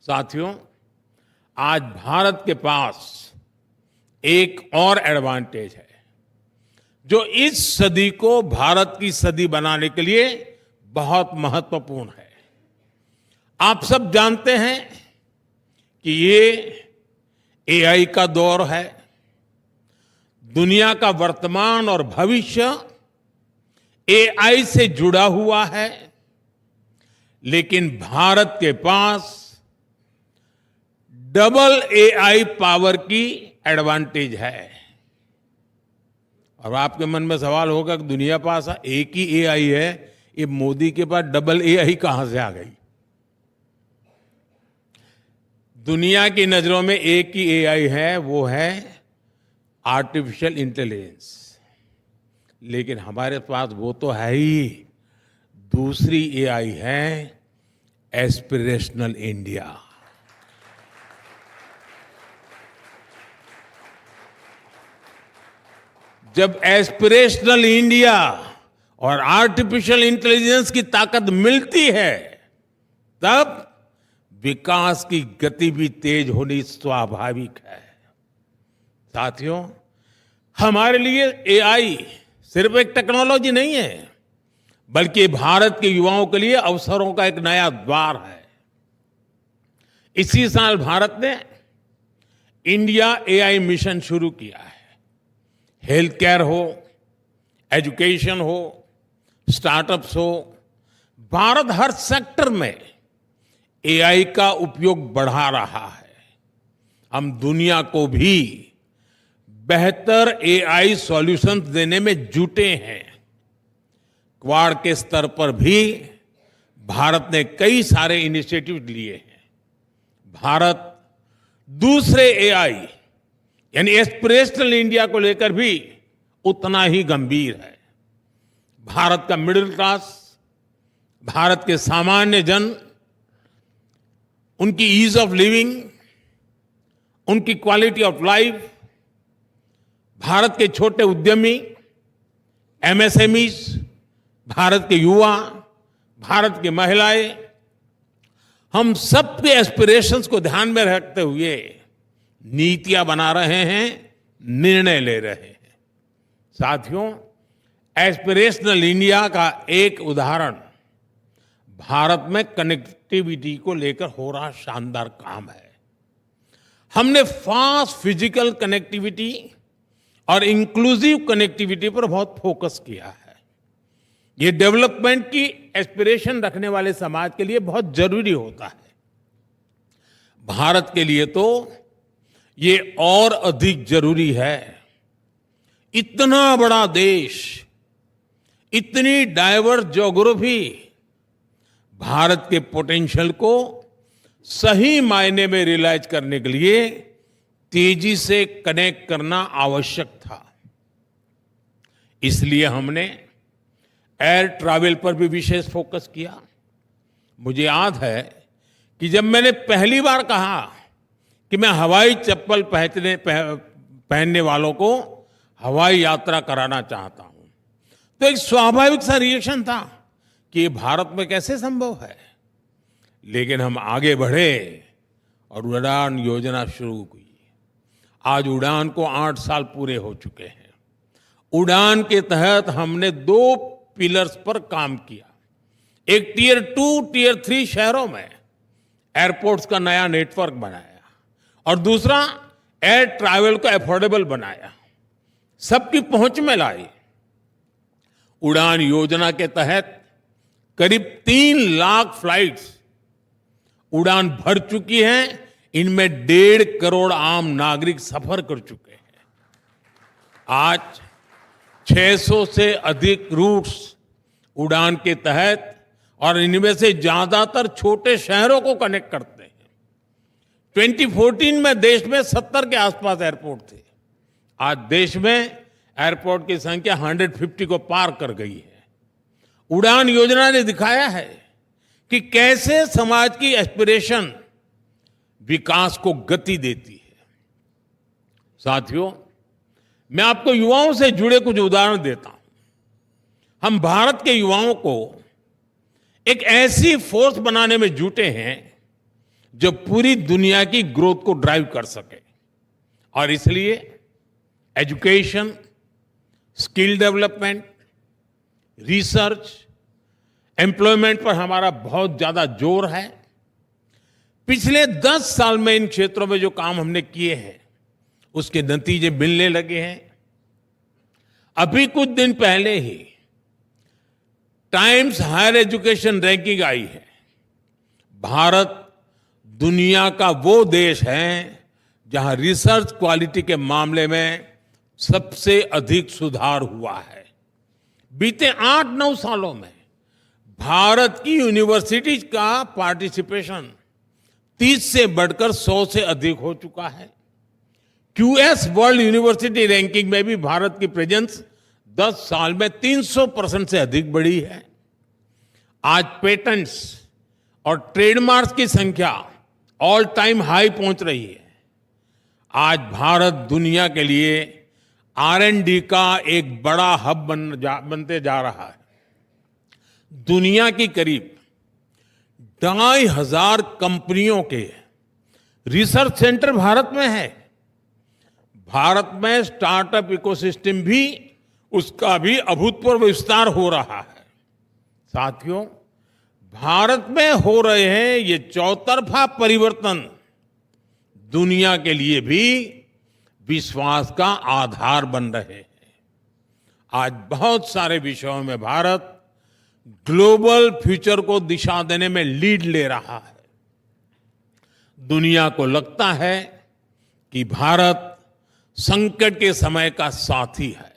साथियों, आज भारत के पास एक और एडवांटेज है जो इस सदी को भारत की सदी बनाने के लिए बहुत महत्वपूर्ण है। आप सब जानते हैं कि ये एआई का दौर है। दुनिया का वर्तमान और भविष्य एआई से जुड़ा हुआ है, लेकिन भारत के पास डबल एआई पावर की एडवांटेज है। और आपके मन में सवाल होगा कि दुनिया पास एक ही एआई है, ये मोदी के पास डबल एआई कहां से आ गई? दुनिया की नजरों में एक ही एआई है, वो है आर्टिफिशियल इंटेलिजेंस। लेकिन हमारे पास वो तो है ही, दूसरी एआई है एस्पिरेशनल इंडिया। जब एस्पिरेशनल इंडिया और आर्टिफिशियल इंटेलिजेंस की ताकत मिलती है, तब विकास की गति भी तेज होनी स्वाभाविक है। साथियों, हमारे लिए एआई सिर्फ एक टेक्नोलॉजी नहीं है, बल्कि भारत के युवाओं के लिए अवसरों का एक नया द्वार है। इसी साल भारत ने इंडिया एआई मिशन शुरू किया है। हेल्थ केयर हो, एजुकेशन हो, स्टार्टअप्स हो, भारत हर सेक्टर में एआई का उपयोग बढ़ा रहा है। हम दुनिया को भी बेहतर एआई सॉल्यूशंस देने में जुटे हैं। क्वाड के स्तर पर भी भारत ने कई सारे इनिशिएटिव लिए हैं। भारत दूसरे एआई यानी एस्पिरेशनल इंडिया को लेकर भी उतना ही गंभीर है। भारत का मिडिल क्लास, भारत के सामान्य जन, उनकी ईज ऑफ लिविंग, उनकी क्वालिटी ऑफ लाइफ, भारत के छोटे उद्यमी, एमएसएमईज, भारत के युवा, भारत की महिलाएं, हम सबके एस्पिरेशंस को ध्यान में रखते हुए नीतियां बना रहे हैं, निर्णय ले रहे हैं। साथियों, एस्पिरेशनल इंडिया का एक उदाहरण भारत में कनेक्टिविटी को लेकर हो रहा शानदार काम है। हमने फास्ट फिजिकल कनेक्टिविटी और इंक्लूसिव कनेक्टिविटी पर बहुत फोकस किया है। ये डेवलपमेंट की एस्पिरेशन रखने वाले समाज के लिए बहुत जरूरी होता है। भारत के लिए तो ये और अधिक जरूरी है। इतना बड़ा देश, इतनी डाइवर्स ज्योग्राफी, भारत के पोटेंशियल को सही मायने में रियलाइज करने के लिए तेजी से कनेक्ट करना आवश्यक था। इसलिए हमने एयर ट्रैवल पर भी विशेष फोकस किया। मुझे याद है कि जब मैंने पहली बार कहा कि मैं हवाई चप्पल पहनने वालों को हवाई यात्रा कराना चाहता हूं, तो एक स्वाभाविक सा रिएक्शन था कि ये भारत में कैसे संभव है। लेकिन हम आगे बढ़े और उड़ान योजना शुरू हुई। आज उड़ान को 8 साल पूरे हो चुके हैं। उड़ान के तहत हमने 2 पिलर्स पर काम किया। एक टियर 2, टियर 3 शहरों में एयरपोर्ट्स का नया नेटवर्क बनाया और दूसरा एयर ट्रैवल को अफोर्डेबल बनाया, सबकी पहुंच में लाई। उड़ान योजना के तहत करीब 3 लाख फ्लाइट्स उड़ान भर चुकी हैं। इनमें 1.5 करोड़ आम नागरिक सफर कर चुके हैं। आज 600 से अधिक रूट्स उड़ान के तहत, और इनमें से ज्यादातर छोटे शहरों को कनेक्ट करते हैं। 2014 में देश में 70 के आसपास एयरपोर्ट थे। आज देश में एयरपोर्ट की संख्या 150 को पार कर गई है। उड़ान योजना ने दिखाया है कि कैसे समाज की एस्पिरेशन विकास को गति देती है। साथियों, मैं आपको युवाओं से जुड़े कुछ उदाहरण देता हूं। हम भारत के युवाओं को एक ऐसी फोर्स बनाने में जुटे हैं जो पूरी दुनिया की ग्रोथ को ड्राइव कर सके। और इसलिए education, skill development, research, employment पर हमारा बहुत ज्यादा जोर है। पिछले 10 साल में इन क्षेत्रों में जो काम हमने किए हैं उसके नतीजे मिलने लगे हैं। अभी कुछ दिन पहले ही टाइम्स हायर एजुकेशन रैंकिंग आई है। भारत दुनिया का वो देश है जहां रिसर्च क्वालिटी के मामले में सबसे अधिक सुधार हुआ है। बीते 8-9 सालों में भारत की यूनिवर्सिटीज का पार्टिसिपेशन 30 से बढ़कर 100 से अधिक हो चुका है। क्यूएस वर्ल्ड यूनिवर्सिटी रैंकिंग में भी भारत की प्रेजेंस 10 साल में 300% से अधिक बढ़ी है। आज पेटेंट्स और ट्रेडमार्क्स की संख्या ऑल टाइम हाई पहुंच रही है। आज भारत दुनिया के लिए R&D का एक बड़ा हब बनते जा रहा है। दुनिया की करीब 2,500 कंपनियों के रिसर्च सेंटर भारत में है। भारत में स्टार्टअप इकोसिस्टम भी उसका भी अभूतपूर्व विस्तार हो रहा है। साथियों, भारत में हो रहे हैं ये चौतरफा परिवर्तन दुनिया के लिए भी विश्वास का आधार बन रहे हैं। आज बहुत सारे विषयों में भारत ग्लोबल फ्यूचर को दिशा देने में लीड ले रहा है। दुनिया को लगता है कि भारत संकट के समय का साथी है।